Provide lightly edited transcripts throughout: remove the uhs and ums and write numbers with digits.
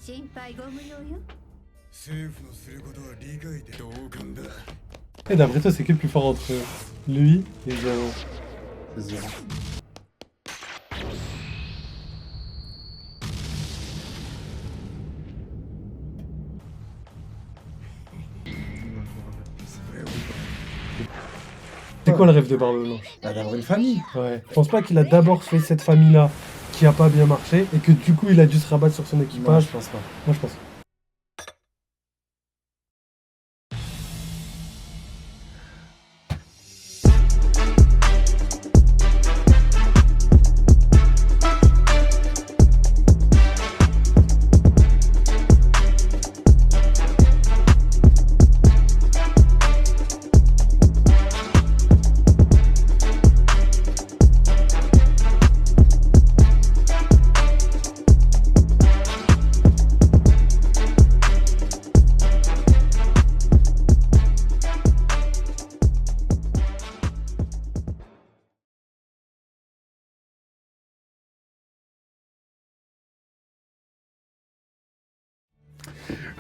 Et d'après toi, c'est qui le plus fort entre lui et Zoro? C'est Zoro. C'est quoi le rêve de Barbe Blanche? D'avoir une famille. Ouais. Je pense pas qu'il a d'abord fait cette famille-là qui a pas bien marché et que du coup il a dû se rabattre sur son Non, équipage. je pense pas. Moi je pense.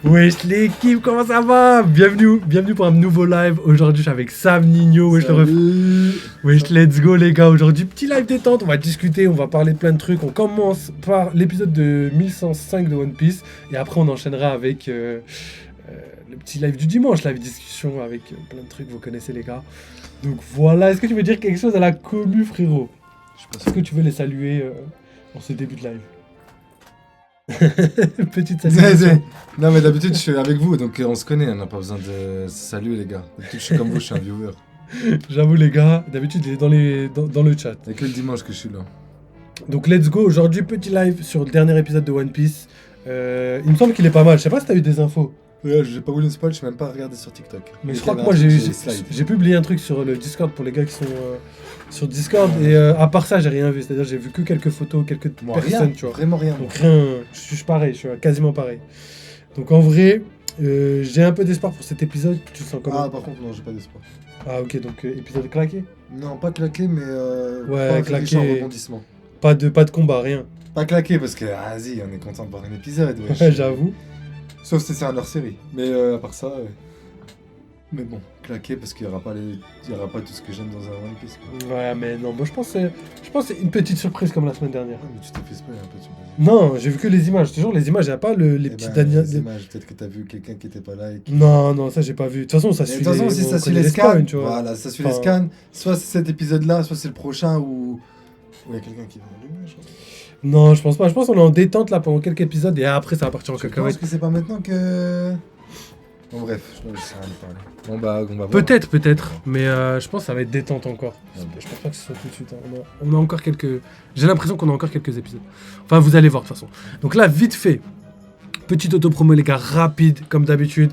Wesh l'équipe, comment ça va? Bienvenue pour un nouveau live. Aujourd'hui je suis avec Sam Nino. Wesh le ref. Wesh let's go les gars. Aujourd'hui petit live détente, on va discuter, on va parler de plein de trucs. On commence par l'épisode de 1105 de One Piece et après on enchaînera avec le petit live du dimanche, live discussion avec plein de trucs, vous connaissez les gars. Donc voilà, est-ce que tu veux dire quelque chose à la commu frérot? Est-ce que tu veux les saluer en ce début de live? Petite salutation. Non mais d'habitude je suis avec vous donc on se connaît, on n'a pas besoin de salut les gars. D'habitude je suis comme vous, je suis un viewer. J'avoue les gars, d'habitude il est dans le chat. Il n'y a que le dimanche que je suis là. Donc let's go, aujourd'hui petit live sur le dernier épisode de One Piece. Il me semble qu'il est pas mal, je sais pas si t'as eu des infos. Ouais, j'ai pas voulu le spoil, je suis même pas regardé sur TikTok. Mais je crois que moi j'ai publié un truc sur le Discord pour les gars qui sont sur Discord et à part ça j'ai rien vu, c'est-à-dire j'ai vu que quelques photos, quelques personnes rien, tu vois. Vraiment rien. Donc rien, je suis pareil, je suis quasiment pareil. Donc en vrai, j'ai un peu d'espoir pour cet épisode, tu le sens comment? Ah par contre non, j'ai pas d'espoir. Ah ok, donc épisode claqué? Non, pas claqué mais ouais, pas claqué. en rebondissement. Pas de combat, rien. Pas claqué parce que vas-y, on est content de voir un épisode. Ouais, j'avoue. Sauf si c'est un hors-série. Mais à part ça, mais bon, claqué parce qu'il y aura pas tout ce que j'aime dans un One Piece. Quoi. Ouais, mais non, moi je pense que c'est une petite surprise comme la semaine dernière. Ah, mais tu t'es fait spoiler un peu, tu m'as dit. Non, j'ai vu que les images. Toujours les images, il n'y a pas les petites les images, peut-être que t'as vu quelqu'un qui était pas là et qui... Non, ça j'ai pas vu. De toute façon, ça suit. De toute façon, si ça suit les scans, scans, tu vois. voilà, ça suit les scans. Soit c'est cet épisode-là, soit c'est le prochain où il y a quelqu'un qui va allumer, je crois. Non, je pense pas. Je pense qu'on est en détente là pendant quelques épisodes et après ça va partir en cacahuète. Je pense que c'est pas maintenant que... Bon bref, je ne sais rien parler. Bon bah on va voir. Peut-être, mais je pense que ça va être détente encore. Ouais. Je pense pas que ce soit tout de suite. Hein. On a encore quelques... J'ai l'impression qu'on a encore quelques épisodes. Enfin, vous allez voir de toute façon. Donc là, vite fait. Petite auto-promo les gars, rapide comme d'habitude.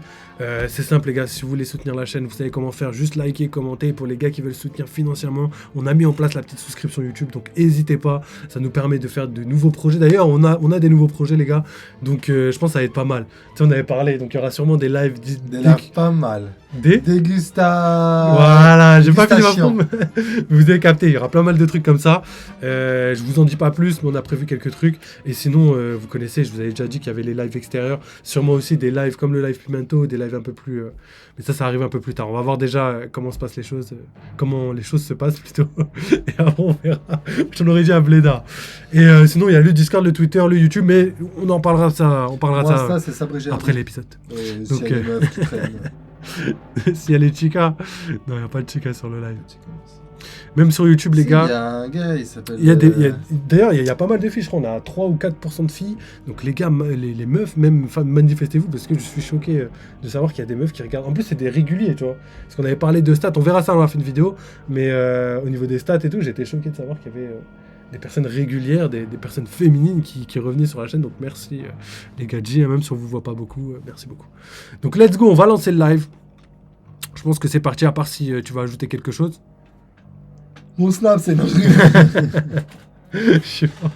C'est simple les gars, si vous voulez soutenir la chaîne, vous savez comment faire, juste liker, commenter. Pour les gars qui veulent soutenir financièrement, on a mis en place la petite souscription YouTube, donc n'hésitez pas, ça nous permet de faire de nouveaux projets. D'ailleurs, on a des nouveaux projets les gars, donc je pense que ça va être pas mal. Tu sais, on avait parlé, donc il y aura sûrement des lives... pas mal. Des dégustation. Voilà, j'ai pas fini ma forme. Vous avez capté, il y aura plein mal de trucs comme ça. Je vous en dis pas plus, mais on a prévu quelques trucs. Et sinon, vous connaissez, je vous avais déjà dit qu'il y avait les lives extérieurs. Sûrement aussi des lives comme le live Pimento, des lives un peu plus... Mais ça arrive un peu plus tard. On va voir déjà comment se passent les choses, comment les choses se passent plutôt. Et après, on verra. J'en aurais dit un blédard. Et sinon, il y a le Discord, le Twitter, le YouTube, mais on en parlera de ça. On parlera de ça après l'épisode. Donc, il y a des meufs qui traînent. S'il y a les chicas. Non, il n'y a pas de chicas sur le live. Même sur YouTube, les gars. Il y a un gars, il s'appelle. D'ailleurs, il y a pas mal de filles, je crois. On a 3 ou 4% de filles. Donc, les gars, les meufs, même manifestez-vous parce que je suis choqué de savoir qu'il y a des meufs qui regardent. En plus, c'est des réguliers, tu vois. Parce qu'on avait parlé de stats. On verra ça, on va faire une vidéo. Mais au niveau des stats et tout, j'étais choqué de savoir qu'il y avait des personnes régulières, des personnes féminines qui revenaient sur la chaîne. Donc, merci les gars G, même si on vous voit pas beaucoup. Merci beaucoup. Donc, let's go, on va lancer le live. Je pense que c'est parti, à part si tu vas ajouter quelque chose. Mon snap, c'est notre... Je sais pas.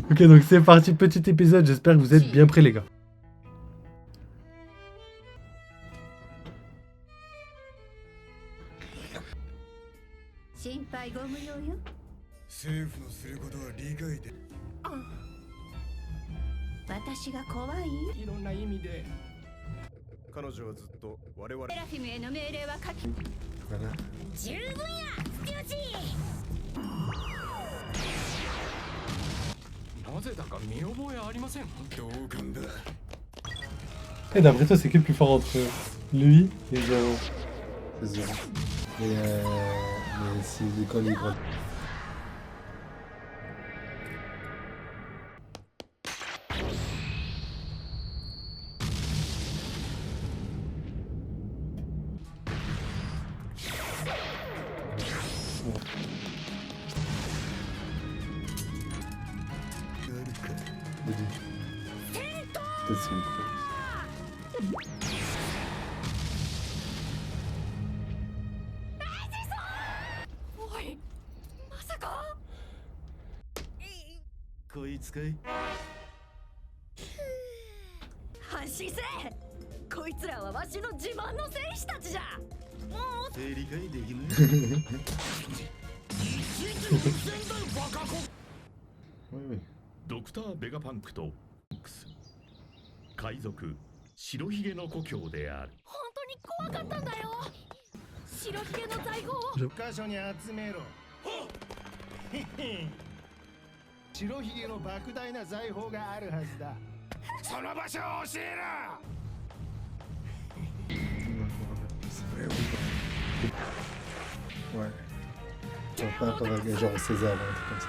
Ok, donc c'est parti, petit épisode. J'espère que vous êtes bien prêts, les gars. 私が怖い？いろんな意味で彼女はずっと我々セラフィムへの命令は書き Voilà. 十分やステュージなぜだか見覚えありません。同感だ。 Et d'après toi, c'est qui le plus fort entre lui et Zoro? C'est sûr. Mais si l'école est grande. Peut-être c'est le coup. おい、まさかこいつかい。安心せえ。こいつらはわしの自慢の戦士たちじゃ。もう理解できぬ。Oui, oui. ドクター・ベガパンクとフォックス海賊白ひげの故郷である。本当に怖かったんだよ。白ひげの財宝を箇所に集めろ。白ひげの莫大な財宝があるはずだ。その場所を教えろ。 Ouais. Genre pas genre César, un truc comme ça.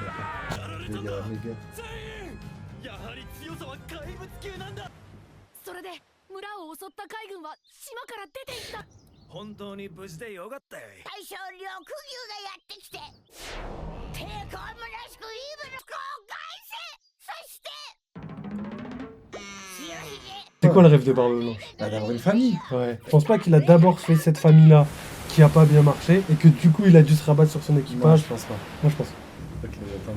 Méga, méga. やはり強さは怪物級なんだ。それで村を襲った海軍は島から出て行った。本当に無事でよかったよ。大将緑牛がやってきて抵抗むなしくイーブルスコを返せ。そして白ひげ C'est quoi le rêve de Barbe Blanche? D'avoir une famille. Ouais. Je pense pas qu'il a d'abord fait cette famille-là qui a pas bien marché et que du coup il a dû se rabattre sur son Non, équipage. je pense pas. Moi je pense. Ok, attends,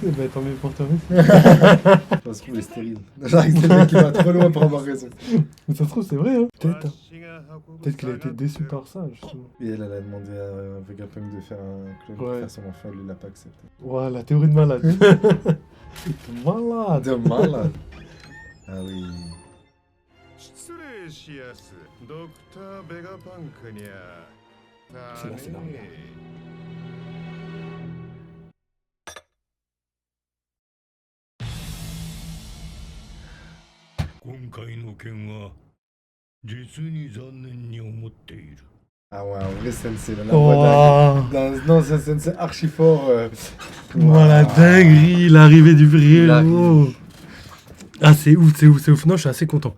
Eh ben, tant mieux pour toi. je pense qu'il est stérile. Genre, c'est le mec qui va trop loin pour avoir raison. Mais ça se trouve, c'est vrai, hein. Peut-être. Peut-être qu'il a été déçu par ça, justement. Et elle a demandé à Vegapunk de faire un clone pour Ouais. faire son enfant, lui il l'a pas accepté. Ouah, la théorie de malade. Malade. De malade. Ah oui. 失礼しやす。ドクター・ベガパンクにゃ。C'est là, c'est là, regarde. 今回の件は実に残念に思っている。 Ah ouais, en vrai, Sensei, là, la voix Oh. dingue. Non, c'est Sensei archi fort. Voilà, Waouh. dinguerie, l'arrivée du Il arrive. héros. Ah, c'est ouf, c'est ouf, c'est ouf. Non, je suis assez content.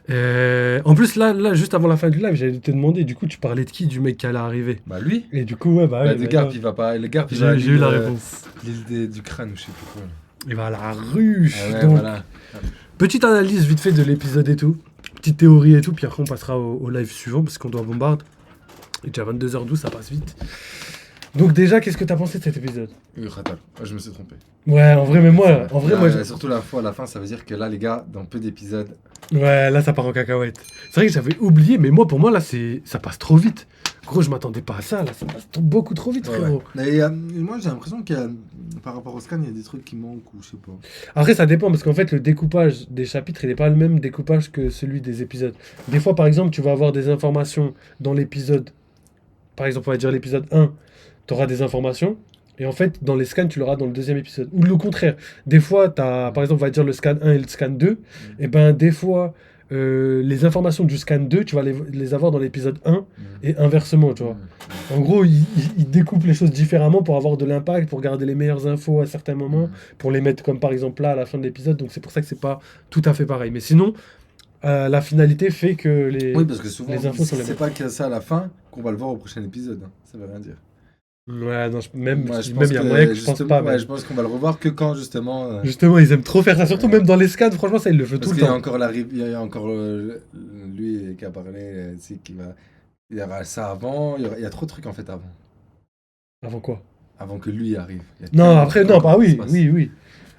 En plus, là, juste avant la fin du live, j'allais te demander, du coup, tu parlais de qui, du mec qui allait arriver? Bah lui. Et du coup, ouais, bah, Bah, ouais, de bah, Garp, il va pas. Le Garp, il j'ai va à j'ai eu la l'île, réponse. l'île du crâne, ou je sais plus quoi. Il va à la ruche. Ah ouais, Donc, voilà. petite analyse vite fait de l'épisode et tout. Petite théorie et tout, puis après on passera au live suivant parce qu'on doit bombarder. Il est déjà 22h12, ça passe vite. Donc déjà, qu'est-ce que t'as pensé de cet épisode? Ratal. Je me suis trompé. Ouais, en vrai, mais moi, Surtout la fois à la fin, ça veut dire que là, les gars, dans peu d'épisodes. ouais, là ça part en cacahuète. C'est vrai que j'avais oublié, mais moi, pour moi, là, ça passe trop vite. Gros, je m'attendais pas à ça, là, ça passe beaucoup trop vite, Ouais, frérot. ouais. Mais moi, j'ai l'impression qu'il y a, par rapport au scan, il y a des trucs qui manquent ou je sais pas. Après, ça dépend, parce qu'en fait, le découpage des chapitres, il n'est pas le même découpage que celui des épisodes. Des fois, par exemple, tu vas avoir des informations dans l'épisode, par exemple, on va dire l'épisode 1, tu auras des informations, et en fait, dans les scans, tu l'auras dans le deuxième épisode. Ou le contraire. Des fois, par exemple, on va dire le scan 1 et le scan 2, et ben des fois, les informations du scan 2, tu vas les avoir dans l'épisode 1, et inversement, tu vois. En gros, ils découpent les choses différemment pour avoir de l'impact, pour garder les meilleures infos à certains moments, pour les mettre comme par exemple là à la fin de l'épisode. Donc c'est pour ça que c'est pas tout à fait pareil. Mais sinon, la finalité fait que les, Oui, parce que souvent, les infos sont les c'est mêmes. pas que ça à la fin qu'on va le voir au prochain épisode. Hein. Ça veut rien dire. Ouais, non, même Moi, je même pense il y a que, moyen que je pense justement, pas. ouais, Mais... je pense qu'on va le revoir que quand justement. Justement, ils aiment trop faire ça. Surtout Ouais. même dans les scans, franchement, ça, ils le font Parce tout le qu'il y a temps. encore il y a encore lui qui a parlé, tu sais, qui va. Il y aura ça avant. Il y a trop de trucs en fait avant. Avant quoi? Avant que lui arrive. Il y a Non, tellement après, de non, trucs bah qui oui, se passent. oui.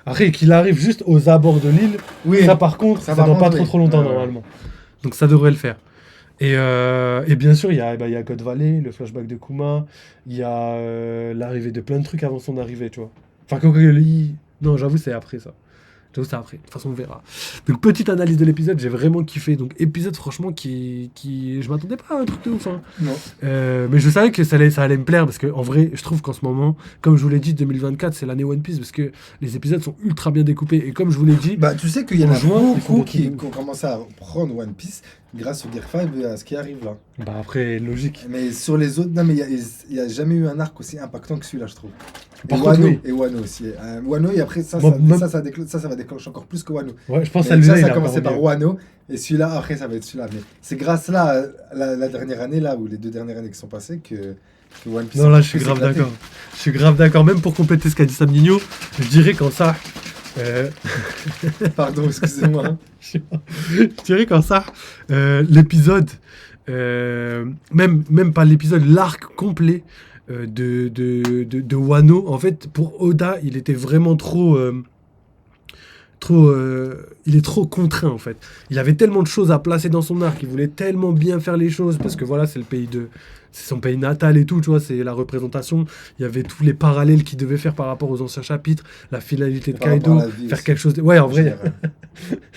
Après, qu'il arrive juste aux abords de l'île, Oui. ça par contre, Ça, ça par dans pas contre, trop oui. longtemps Ouais, ouais. normalement. Donc ça devrait le faire. Et bien sûr, il y a God Valley, le flashback de Kuma, il y a l'arrivée de plein de trucs avant son arrivée, tu vois. Enfin, non, j'avoue, c'est après ça. J'avoue, ça après. De toute façon, on verra. Donc, petite analyse de l'épisode, j'ai vraiment kiffé. Donc, épisode, franchement, qui... je m'attendais pas à un truc de ouf. Hein. Non. Mais je savais que ça allait me plaire parce que, en vrai, je trouve qu'en ce moment, comme je vous l'ai dit, 2024, c'est l'année One Piece parce que les épisodes sont ultra bien découpés. Et comme je vous l'ai dit, Bah, tu sais qu'il y en En a juin, ils font beaucoup des qui trucs de ont commencé à prendre One Piece grâce au Gear 5 et à ce qui arrive là. bah après, logique. Mais sur les autres, non, mais il y a jamais eu un arc aussi impactant que celui-là, je trouve. Par Et contre, Wano, oui. et Wano aussi. Wano, et après, ça, Moi, même- ça va déclencher encore plus que Wano. Ouais, je pense Mais que ça, il ça a a commencé encore par mieux. Wano, et celui-là, après, ça va être celui-là. Mais c'est grâce là, la dernière année, là, ou les 2 dernières années qui sont passées, que One Piece. Non, a là, je suis plus grave éclaté. d'accord. Je suis grave d'accord. Même pour compléter ce qu'a dit Sam Nino, je dirais qu'en ça. Pardon, excusez-moi. Je dirais qu'en ça, l'épisode, même pas l'épisode, l'arc complet de Wano, en fait, pour Oda, il était vraiment il est trop contraint en fait. Il avait tellement de choses à placer dans son arc, il voulait tellement bien faire les choses parce que voilà, c'est son pays natal et tout, tu vois, c'est la représentation. Il y avait tous les parallèles qu'il devait faire par rapport aux anciens chapitres, la finalité de Par rapport Kaido, à la vie faire aussi. quelque chose. Ouais, en vrai,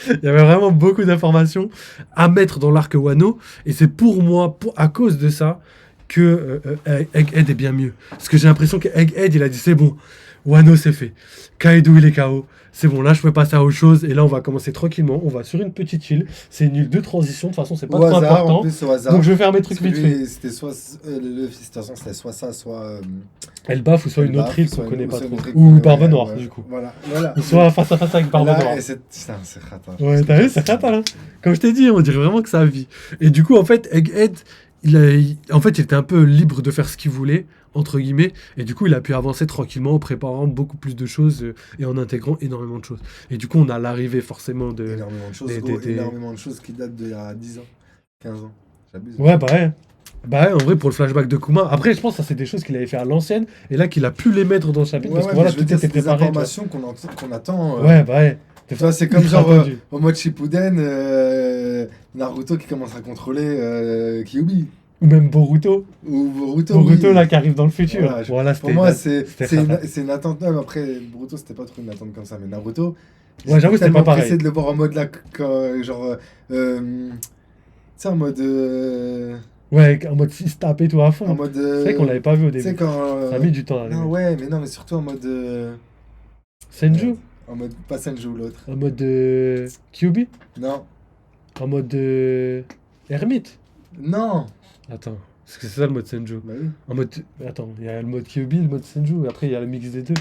il y avait vraiment beaucoup d'informations à mettre dans l'arc Wano et c'est pour moi, à cause de ça, que Egghead est bien mieux. Parce que j'ai l'impression que Egghead, il a dit c'est bon, Wano c'est fait, Kaido il est KO. C'est bon, là je peux passer à autre chose et là on va commencer tranquillement. On va sur une petite île. C'est une île de transition. De toute façon, c'est pas Au trop hasard, en important. plus, au hasard. Donc je vais faire mes Parce trucs que vite lui, fait. c'était soit le fils, de toute façon, c'était soit ça, soit. Elbaf ou soit une Elbaf, autre île soit qu'on une- connaît ou pas soit une trop. autre île Ou qu'on Barbe connaît, Noire ouais. du coup. Voilà. Ou soit face à face avec Barbe Là, Noire. et putain, c'est rata. Ouais, t'as vu, c'est fatal. Hein. Comme je t'ai dit, on dirait vraiment que ça vit. Et du coup, en fait, Egghead, en fait, il était un peu libre de faire ce qu'il voulait, entre guillemets. Et du coup, il a pu avancer tranquillement en préparant beaucoup plus de choses et en intégrant énormément de choses. Et du coup, on a l'arrivée forcément de. Énormément de choses, énormément de choses qui datent d'il y a 10 ans, 15 ans. J'abuse. Ouais, bah ouais. Bah ouais, en vrai, pour le flashback de Kuma. Après, je pense que ça, c'est des choses qu'il avait fait à l'ancienne. Et là, qu'il a pu les mettre dans le chapitre. Ouais, parce ouais, que voilà, mais je veux tout dire, était c'est des préparé. tu vois. informations qu'on attend. Ouais, bah ouais. Tu vois, c'est comme Ultra genre attendu. au mode Shippuden, Naruto qui commence à contrôler Kyuubi. Ou même Boruto. Ou Boruto. Boruto, oui. là, qui arrive dans le futur. Voilà, Voilà, Pour moi, c'était c'est rare. une attente. Non, mais après, Boruto, c'était pas trop une attente comme ça. Mais Naruto. Ouais, j'avoue, c'était tellement pas pareil. pressé de le voir en mode là, genre. Tu sais, en mode. Ouais, en mode il se tape et tout à fond. En mode. C'est vrai qu'on l'avait pas vu au Tu sais, début. quand. Ça a mis du temps à arriver. Non, ouais, mais non, mais surtout en mode. Senju. En mode. Pas Senju, l'autre. En mode Kyuubi. Non. En mode Hermite. Non. Attends, parce que c'est ça le mode Senju. Bah oui. En mode. Attends, il y a le mode Kyuubi, le mode Senju, et après il y a le mix des deux.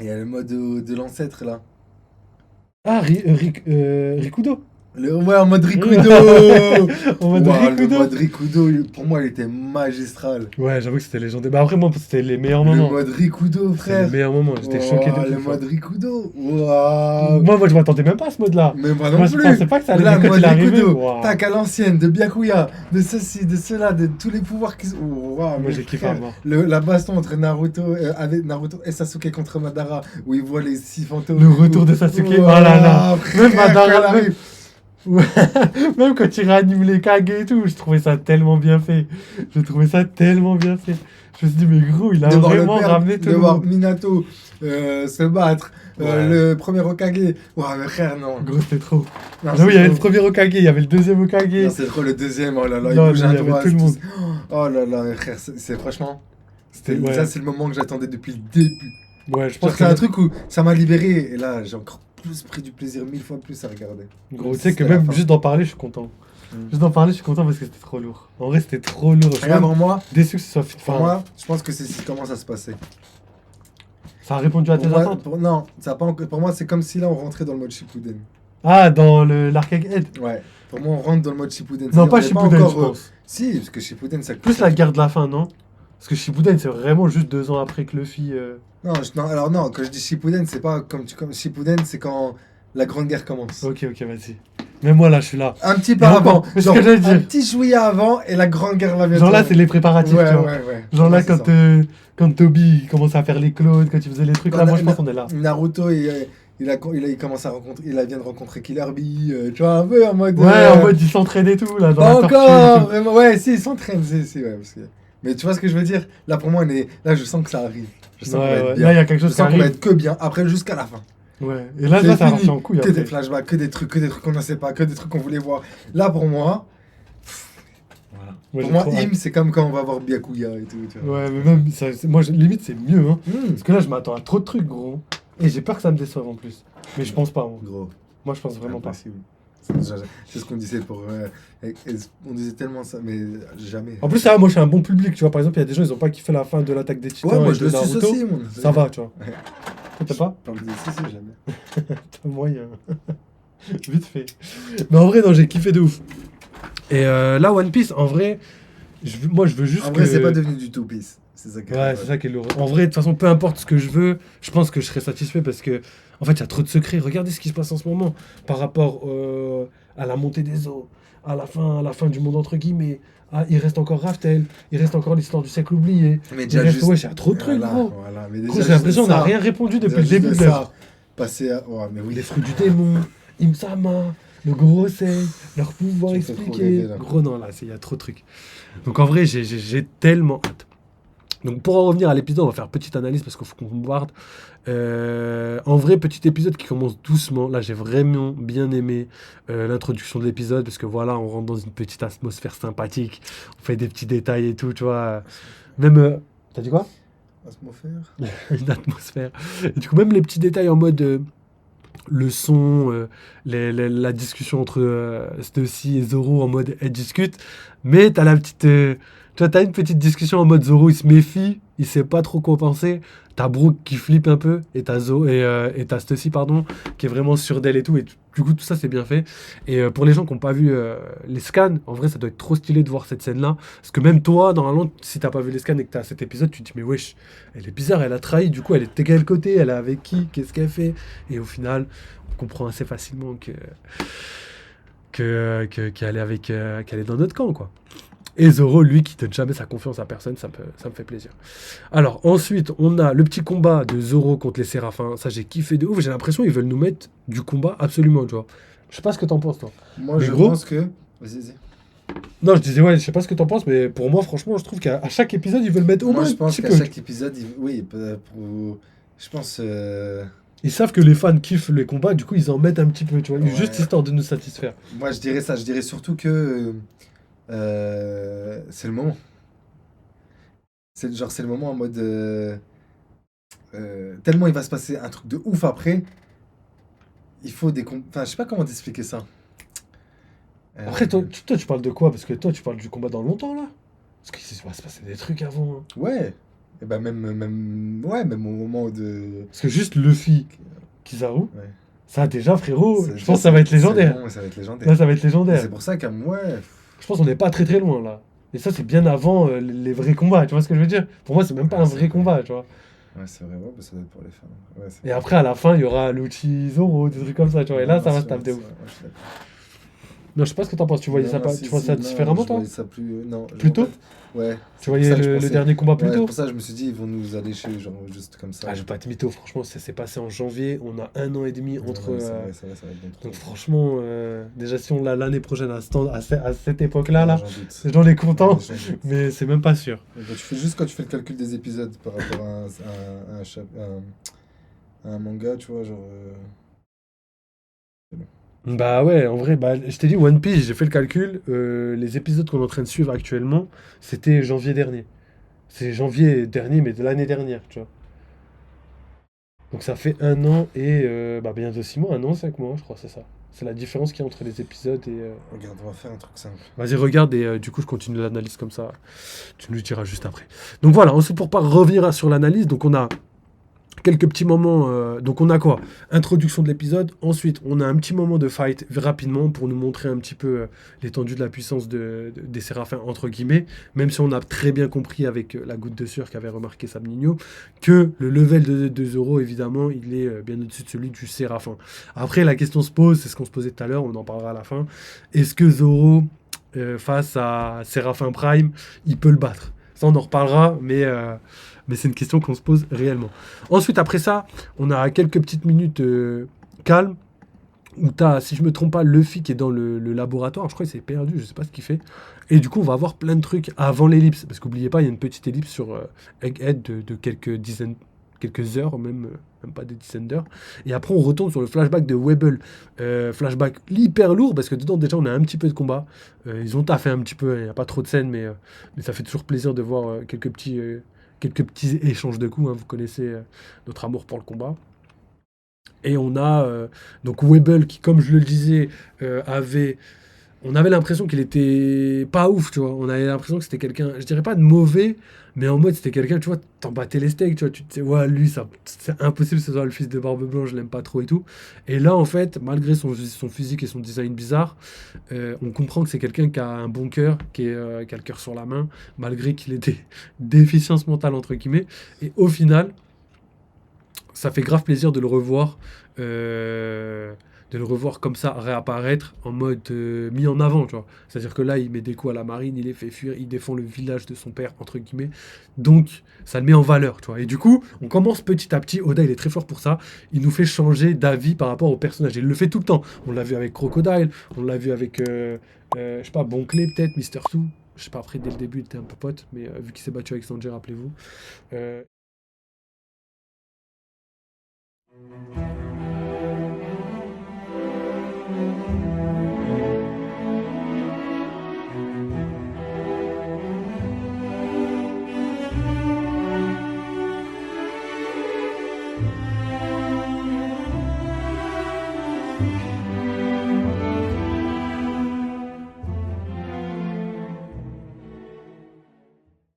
Il y a le mode de l'ancêtre là. Ah, Rikudo. Ouais, en mode Rikudo. En mode Ouah, Rikudo. Le mode Rikudo, pour moi, il était magistral. Ouais, j'avoue que c'était légendaire. Bah après, moi, c'était les meilleurs Le moments. mode Rikudo, C'était les frère. meilleurs moments. J'étais Ouah, choqué de Le ouf, mode hein. Rikudo. Waouh. Moi, je m'attendais même pas à ce mode-là. Mais moi Moi, non je plus. pensais pas que ça allait Là, quand le il mode est arrivé. Rikudo. Waouh. Tac à l'ancienne, de Byakuya, de ceci, de cela, de tous les pouvoirs qui sont. Waouh, Moi, mais j'ai kiffé à frère, mort. La baston entre Naruto, avec Naruto et Sasuke contre Madara, où il voit les 6 fantômes. Le retour de Sasuke. Ouah, Oh là là. frère, Même Madara, quand elle même- arrive. Ouais. Même quand il réanime les Kage et tout, je trouvais ça tellement bien fait. Je trouvais ça tellement bien fait. Je me suis dit, mais gros, il a De voir vraiment le père, ramené tout de le voir monde. Minato se battre, Ouais. le premier Hokage. Ouais, mais frère, non. Gros, c'était trop. Non, J'avoue, il y avait le trop. premier Hokage, il y avait le deuxième Non, Hokage. c'est trop le deuxième, oh là là, Non, il bouge il y un avait doigt. tout le monde. Oh là là, mais frère, c'est franchement. Ouais. Ça, c'est le moment que j'attendais depuis le début. Ouais, je Genre, pense c'est que. un truc où ça m'a libéré, et là, j'ai encore plus pris du plaisir 1000 fois plus à regarder. Gros, tu sais que C'était la même fin. juste d'en parler, je suis content. Juste d'en parler, je suis content parce que c'était trop lourd. En vrai, c'était trop lourd. Je suis Regarde, même pour moi, déçu que ce soit pour enfin, moi, je pense que c'est ce qui commence à se passer. Ça a répondu à tes Pour moi, attentes. non, ça a pas encore, pour moi, c'est comme si là, on rentrait dans le mode Shippuden. Ah, dans l'arc Egghead. Ouais. Pour moi, on rentre dans le mode Shippuden. Non, C'est-à-dire, pas on est Shippuden, je encore, pense. Si, parce que Shippuden, ça... Plus la guerre de la fin, non? Parce que Shippuden, c'est vraiment juste 2 ans après que Luffy. Non, non, alors non, quand je dis Shippuden, c'est pas comme Shippuden, c'est quand la Grande Guerre commence. Ok, vas-y. Mais moi, là, je suis là. Un petit Et peu avant, encore, c'est ce genre que j'allais dire. un petit juillet avant et la Grande Guerre va bientôt. Genre là, c'est les préparatifs, Ouais, tu vois. ouais. Genre là, Ouais, c'est ça. quand Toby il commençait à faire les clones, quand il faisait les trucs, là, Quand moi, je pense qu'on est là. Naruto, il commence à rencontrer, il vient de rencontrer Killer Bee, tu vois, un peu en mode... Ouais, en mode, il s'entraîne et tout, là, dans Pas la tortue et encore, tout. vraiment, ouais, si, ils s'entraînent, si, ouais, parce que... Mais tu vois ce que je veux dire? Là, pour moi, là, je sens que ça arrive. Je sens qu'on va Ouais, être ouais. bien. Là, il y a quelque Je chose qui sens qu'on va arrive. être que bien, après, jusqu'à la fin. Ouais, et là, C'est ça va fini. partir en couille. Que après. des flashbacks, que des trucs qu'on ne sait pas, que des trucs qu'on voulait voir. Là, pour moi, Moi, pour j'ai moi, trop hâte. Im, c'est comme quand on va voir Byakuya et tout. Tu vois. Ouais, mais même, moi, limite, c'est mieux, hein. Mmh. Parce que là, je m'attends à trop de trucs, gros. Et j'ai peur que ça me déçoive en plus. Mais je pense pas, moi. Gros, Moi, je pense vraiment pas. impossible. C'est ce qu'on disait pour. On disait tellement ça, mais jamais. En plus, ça va, moi, je suis un bon public, tu vois. Par exemple, il y a des gens, ils ont pas kiffé la fin de l'attaque des titans. Ouais, moi et je de le suis Naruto. aussi, mon. Ça va, tu vois. Ouais. Toi, t'as pas Parle de si, jamais. T'as moyen. Vite fait. Mais en vrai, non, j'ai kiffé de ouf. Et là, One Piece, en vrai, moi, je veux juste En vrai, que... c'est pas devenu du Two Piece. C'est ça que. Ouais, c'est ça qui est lourd. En vrai, de toute façon, peu importe ce que je veux, je pense que je serai satisfait parce que, en fait, il y a trop de secrets. Regardez ce qui se passe en ce moment par rapport à la montée des eaux, à la fin du monde entre guillemets. Ah, il reste encore Raftel, il reste encore l'histoire du siècle oublié. Mais Il déjà, reste, juste. ouais, il y a trop de trucs, Voilà, gros. voilà. Mais Gros, déjà, j'ai l'impression qu'on juste n'a ça, rien répondu depuis le déjà, début juste de ça, l'œuvre. passer à. Ouais, mais oui. Les fruits du démon, Imsama, le Gorosei, leur pouvoir Tu me fais trop expliqué. rêver, là. Gros, non, là, il y a trop de trucs. Donc en vrai, j'ai tellement hâte. Donc pour en revenir à l'épisode, on va faire petite analyse parce qu'il faut qu'on bombarde. En vrai, petit épisode qui commence doucement. Là, j'ai vraiment bien aimé l'introduction de l'épisode parce que voilà, on rentre dans une petite atmosphère sympathique. On fait des petits détails et tout, tu vois. Même... T'as dit quoi? Atmosphère. Une atmosphère. Et du coup, même les petits détails en mode le son, la discussion entre Stussy et Zoro en mode elle discute, mais t'as la petite. Tu vois, t'as une petite discussion en mode Zoro il se méfie, il sait pas trop quoi penser. T'as Brooke qui flippe un peu, et t'as Stussy, pardon, qui est vraiment sûr d'elle et tout. Et du coup, tout ça, c'est bien fait. Et pour les gens qui n'ont pas vu les scans, en vrai, ça doit être trop stylé de voir cette scène-là. Parce que même toi, normalement, si t'as pas vu les scans et que t'as cet épisode, tu te dis, mais wesh, elle est bizarre, elle a trahi. Du coup, elle est de quel côté? Elle est avec qui? Qu'est-ce qu'elle fait? Et au final, on comprend assez facilement qu'elle est avec, qu'elle est dans notre camp, quoi. Et Zoro, lui, qui donne jamais sa confiance à personne, ça me fait plaisir. Alors, ensuite, on a le petit combat de Zoro contre les Séraphins. Ça, j'ai kiffé de ouf. J'ai l'impression qu'ils veulent nous mettre du combat absolument, tu vois. Je sais pas ce que t'en penses, toi. Moi, Mais je gros- pense que. Vas-y. Non, je disais, ouais, je sais pas ce que t'en penses, mais pour moi, franchement, je trouve qu'à chaque épisode, ils veulent mettre au Moi, moins je un pense petit qu'à peu. chaque épisode, oui, je pense. Ils savent que les fans kiffent les combats, du coup, ils en mettent un petit peu, tu vois. Ouais. Juste histoire de nous satisfaire. Moi, je dirais ça. Je dirais surtout que c'est le moment. C'est le moment en mode tellement il va se passer un truc de ouf après. Il faut des enfin, je sais pas comment t'expliquer ça. Après, toi, tu parles de quoi? Parce que toi, tu parles du combat dans longtemps, là. Parce qu'il va se passer des trucs avant. Hein. Ouais. Et ben même au moment de. Parce que juste Luffy, Kizaru, Ouais. ça déjà, frérot, C'est- je pense que ça va être légendaire. C'est bon, ça va être légendaire. Là, ça va être Et légendaire. c'est pour ça que ouais. Je pense qu'on n'est pas très très loin là. Et ça, c'est bien avant les vrais combats, tu vois ce que je veux dire? Pour moi, c'est même pas un Ouais, c'est vrai vrai. combat, tu vois. Ouais, c'est vrai. Ouais, bah, ça doit être pour les fans. Ouais, c'est Et après, à la fin, il y aura Luchi Zoro, des trucs comme ça, tu vois. Et là, Ouais, ça va c'est se taper de vrai, ouf. ouais, je suis d'accord. Non, je sais pas ce que t'en penses. Tu voyais ça, Non, pas, si, tu vois si, ça non, différemment, je toi? voyais ça plus. Non. Plus en tôt fait, ouais. Tu voyais ça que je le pensais. dernier combat plus Ouais, tôt? pour ça, je me suis dit, ils vont nous allécher, genre, juste comme ça. Ah, je vais pas être mytho, franchement, ça s'est passé en janvier. On a 1 an et demi Ouais, entre. ouais, c'est vrai, ça va être bon. Donc, franchement, déjà, si on l'a l'année prochaine à cette époque-là, là, J'en doute. j'en ai content, Ouais, j'en doute. mais c'est même pas sûr. Mais quand tu fais juste quand tu fais le calcul des épisodes par rapport à un manga, tu vois, genre. Bah ouais, en vrai, bah, je t'ai dit One Piece, j'ai fait le calcul. Les épisodes qu'on est en train de suivre actuellement, c'était janvier dernier. C'est janvier dernier, mais de l'année dernière, tu vois. Donc ça fait 1 an et bah, bientôt 6 mois, 1 an, 5 mois, je crois, c'est ça. C'est la différence qu'il y a entre les épisodes et. Regarde, on va faire un truc simple. Vas-y, regarde et du coup, je continue l'analyse comme ça. Tu nous diras juste après. Donc voilà, ensuite, pour pas revenir sur l'analyse, donc on a quelques petits moments. Donc on a quoi? Introduction de l'épisode. Ensuite, on a un petit moment de fight rapidement pour nous montrer un petit peu l'étendue de la puissance des Séraphins, entre guillemets. Même si on a très bien compris avec la goutte de sueur qu'avait remarqué Sam Nino, que le level de Zoro, évidemment, il est bien au-dessus de celui du Séraphin. Après, la question se pose, c'est ce qu'on se posait tout à l'heure, on en parlera à la fin. Est-ce que Zoro, face à Séraphin Prime, il peut le battre? Ça, on en reparlera, mais c'est une question qu'on se pose réellement. Ensuite, après ça, on a quelques petites minutes calmes, où tu as, si je me trompe pas, Luffy qui est dans le laboratoire. Je crois qu'il s'est perdu, je sais pas ce qu'il fait. Et du coup, on va avoir plein de trucs avant l'ellipse. Parce qu'oubliez pas, il y a une petite ellipse sur Egghead de quelques heures, même même pas des dizaines d'heures. Et après, on retourne sur le flashback de Webble. Flashback hyper lourd, parce que dedans, déjà, on a un petit peu de combat. Ils ont taffé un petit peu, il n'y a pas trop de scènes, mais ça fait toujours plaisir de voir quelques petits échanges de coups. Hein. Vous connaissez notre amour pour le combat. Et on a donc Webble qui, comme je le disais, on avait l'impression qu'il était pas ouf, tu vois. On avait l'impression que c'était quelqu'un, je dirais pas de mauvais, mais en mode c'était quelqu'un, tu vois, t'en battais les steaks, tu vois. Tu te dis, ouais, lui, c'est impossible que ce soit le fils de Barbe Blanche, je l'aime pas trop et tout. Et là, en fait, malgré son physique et son design bizarre, on comprend que c'est quelqu'un qui a un bon cœur, qui a le cœur sur la main, malgré qu'il ait des déficiences mentales, entre guillemets. Et au final, ça fait grave plaisir de le revoir. De le revoir comme ça réapparaître en mode mis en avant, tu vois. C'est-à-dire que là, il met des coups à la marine, il les fait fuir, il défend le village de son père, entre guillemets. Donc, ça le met en valeur, tu vois. Et du coup, on commence petit à petit. Oda, il est très fort pour ça. Il nous fait changer d'avis par rapport au personnage. Il le fait tout le temps. On l'a vu avec Crocodile, on l'a vu avec, je sais pas, Bonclé peut-être, Mister Two. Je sais pas, après, dès le début, il était un peu pote, mais vu qu'il s'est battu avec Sanjay, rappelez-vous.